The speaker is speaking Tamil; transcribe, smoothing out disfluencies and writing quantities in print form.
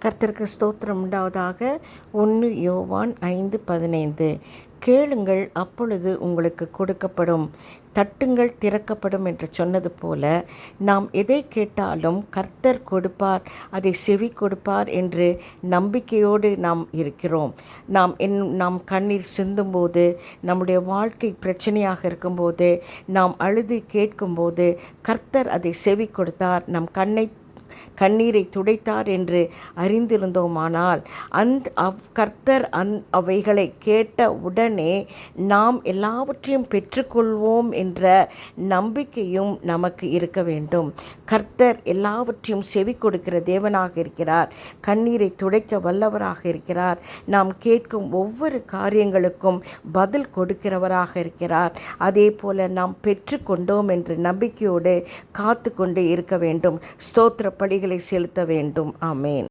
கர்த்தருக்கு ஸ்தோத்திரம் உண்டாவதாக. 1 யோவான் 5:15. கேளுங்கள், அப்பொழுது உங்களுக்கு கொடுக்கப்படும், தட்டுங்கள், திறக்கப்படும் என்று சொன்னது போல நாம் எதை கேட்டாலும் கர்த்தர் கொடுப்பார், அதை செவி கொடுப்பார் என்று நம்பிக்கையோடு நாம் இருக்கிறோம். நாம் கண்ணீர் சிந்தும்போது, நம்முடைய வாழ்க்கை பிரச்சனையாக இருக்கும்போது, நாம் அழுது கேட்கும்போது கர்த்தர் அதை செவி கொடுத்தார், நம் கண்ணீரை துடைத்தார் என்று அறிந்திருந்தோமானால் கர்த்தர் அவைகளை கேட்ட உடனே நாம் எல்லாவற்றையும் பெற்றுக்கொள்வோம் என்ற நம்பிக்கையும் நமக்கு இருக்க வேண்டும். கர்த்தர் எல்லாவற்றையும் செவி கொடுக்கிற தேவனாக இருக்கிறார். கண்ணீரை துடைக்க வல்லவராக இருக்கிறார். நாம் கேட்கும் ஒவ்வொரு காரியங்களுக்கும் பதில் கொடுக்கிறவராக இருக்கிறார். அதே போல நாம் பெற்றுக்கொண்டோம் என்ற நம்பிக்கையோடு காத்து கொண்டே இருக்க வேண்டும். ஸ்தோத்திர பலிகளை செலுத்த வேண்டும். ஆமேன்.